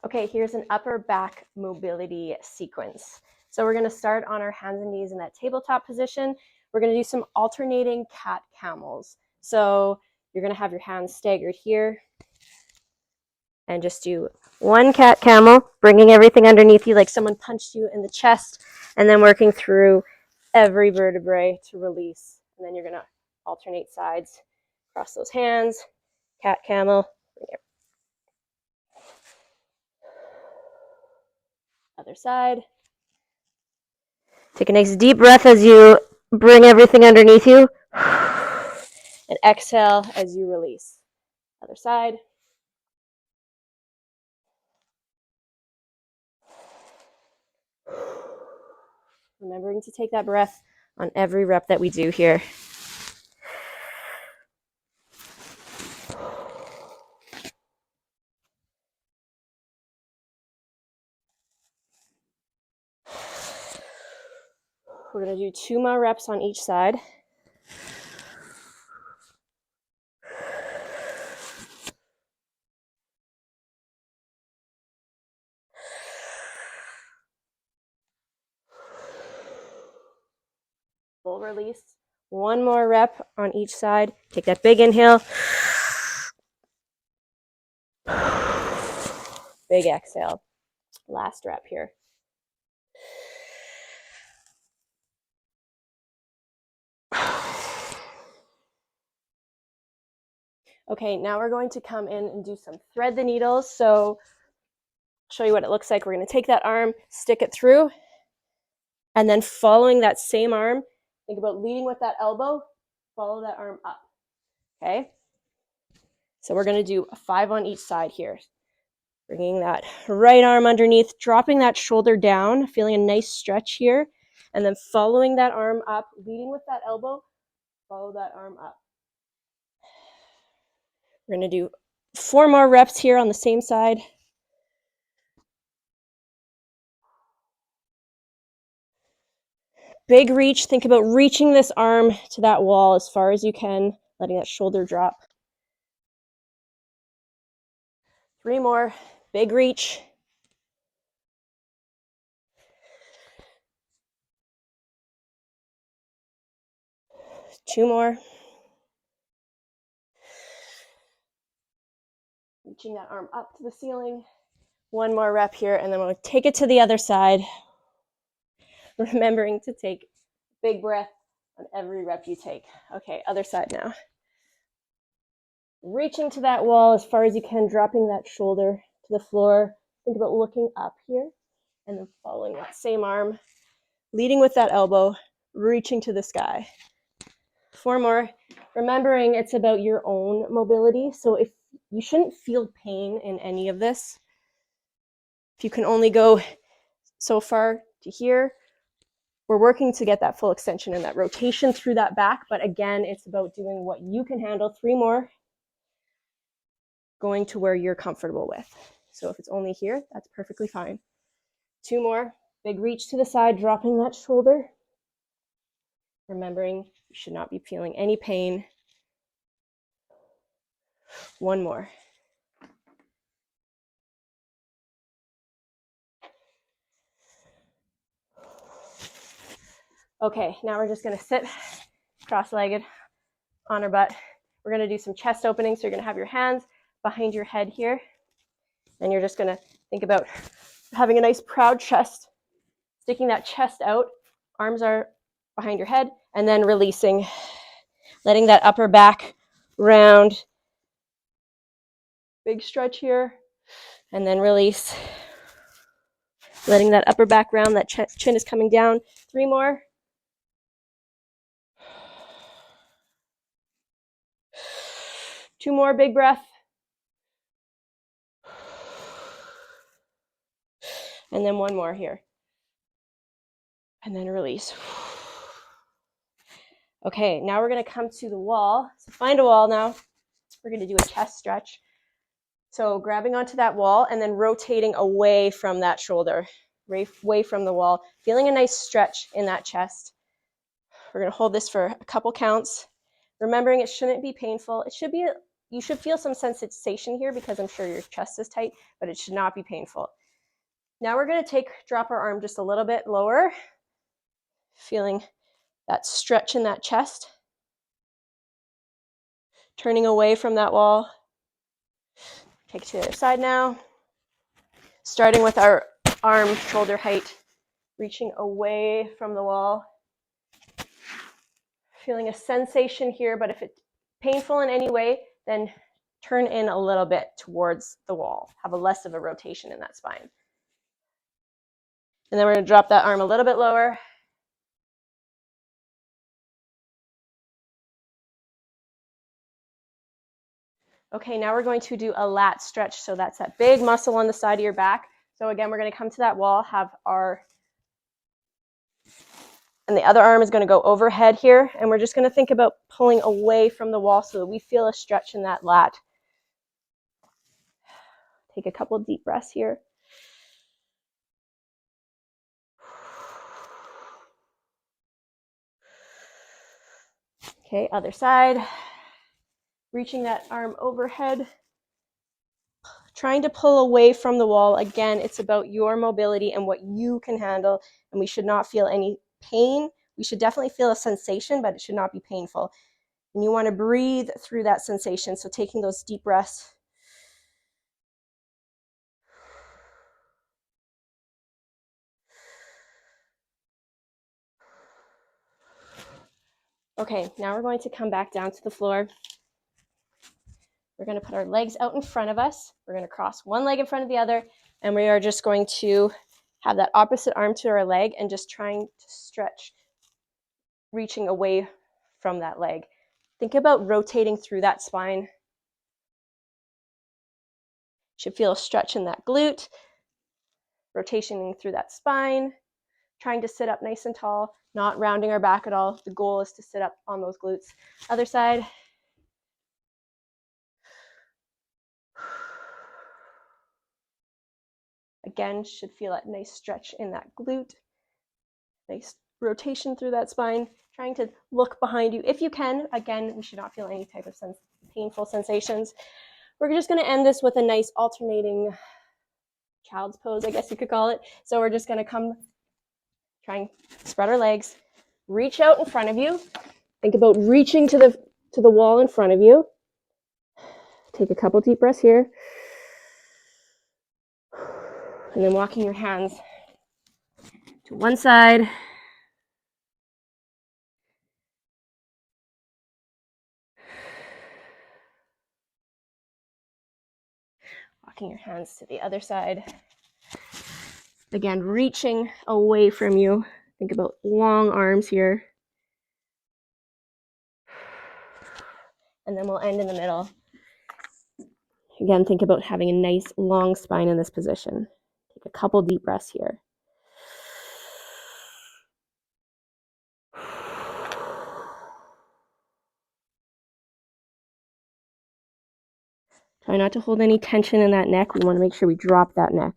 Okay, here's an upper back mobility sequence. So we're gonna start on our hands and knees in that tabletop position. We're gonna do some alternating cat camels. So you're gonna have your hands staggered here and just do one cat camel, bringing everything underneath you like someone punched you in the chest, and then working through every vertebrae to release. And then you're gonna alternate sides, cross those hands, cat camel, other side. Take a nice deep breath as you bring everything underneath you. And exhale as you release. Other side. Remembering to take that breath on every rep that we do here. We're going to do 2 more reps on each side. Full release. 1 more rep on each side. Take that big inhale. Big exhale. Last rep here. Okay, now we're going to come in and do some thread the needles. So I'll show you what it looks like. We're going to take that arm, stick it through, and then following that same arm, think about leading with that elbow, follow that arm up, okay? So we're going to do 5 on each side here. Bringing that right arm underneath, dropping that shoulder down, feeling a nice stretch here, and then following that arm up, leading with that elbow, follow that arm up. We're going to do 4 more reps here on the same side. Big reach. Think about reaching this arm to that wall as far as you can, letting that shoulder drop. 3 more. Big reach. 2 more. Reaching that arm up to the ceiling. 1 more rep here, and then we'll take it to the other side. Remembering to take big breath on every rep you take. Okay, other side now. Reaching to that wall as far as you can, dropping that shoulder to the floor. Think about looking up here, and then following that same arm, leading with that elbow, reaching to the sky. 4 more. Remembering it's about your own mobility, so if you shouldn't feel pain in any of this. If you can only go so far to here, we're working to get that full extension and that rotation through that back, but again, it's about doing what you can handle. 3 more, going to where you're comfortable with. So if it's only here, that's perfectly fine. 2 more, big reach to the side, dropping that shoulder. Remembering you should not be feeling any pain. 1 more. Okay, now we're just gonna sit cross-legged on our butt. We're gonna do some chest openings. So you're gonna have your hands behind your head here. And you're just gonna think about having a nice proud chest, sticking that chest out, arms are behind your head, and then releasing, letting that upper back round. Big stretch here, and then release. Letting that upper back round, that chin is coming down. 3 more. 2 more, big breath. And then 1 more here. And then release. Okay, now we're gonna come to the wall. So find a wall now. We're gonna do a chest stretch. So grabbing onto that wall and then rotating away from that shoulder, away from the wall, feeling a nice stretch in that chest. We're gonna hold this for a couple counts. Remembering it shouldn't be painful. It should be, you should feel some sensation here because I'm sure your chest is tight, but it should not be painful. Now we're going to drop our arm just a little bit lower, feeling that stretch in that chest, turning away from that wall. Take it to the other side now, starting with our arm shoulder height, reaching away from the wall, feeling a sensation here, but if it's painful in any way, then turn in a little bit towards the wall, have a less of a rotation in that spine. And then we're going to drop that arm a little bit lower. Okay, now we're going to do a lat stretch. So that's that big muscle on the side of your back. So again, we're going to come to that wall, and the other arm is going to go overhead here. And we're just going to think about pulling away from the wall so that we feel a stretch in that lat. Take a couple deep breaths here. Okay, other side. Reaching that arm overhead. Trying to pull away from the wall. Again, it's about your mobility and what you can handle, and we should not feel any pain. We should definitely feel a sensation, but it should not be painful. And you want to breathe through that sensation, so taking those deep breaths. Okay, now we're going to come back down to the floor. We're going to put our legs out in front of us. We're going to cross one leg in front of the other, and we are just going to have that opposite arm to our leg and just trying to stretch, reaching away from that leg. Think about rotating through that spine. You should feel a stretch in that glute, rotating through that spine, trying to sit up nice and tall, not rounding our back at all. The goal is to sit up on those glutes. Other side. Again, should feel that nice stretch in that glute. Nice rotation through that spine. Trying to look behind you if you can. Again, we should not feel any type of painful sensations. We're just going to end this with a nice alternating child's pose, I guess you could call it. So we're just going to try and spread our legs, reach out in front of you. Think about reaching to the wall in front of you. Take a couple deep breaths here. And then walking your hands to one side. Walking your hands to the other side. Again, reaching away from you. Think about long arms here. And then we'll end in the middle. Again, think about having a nice long spine in this position. Take a couple deep breaths here. Try not to hold any tension in that neck. We want to make sure we drop that neck.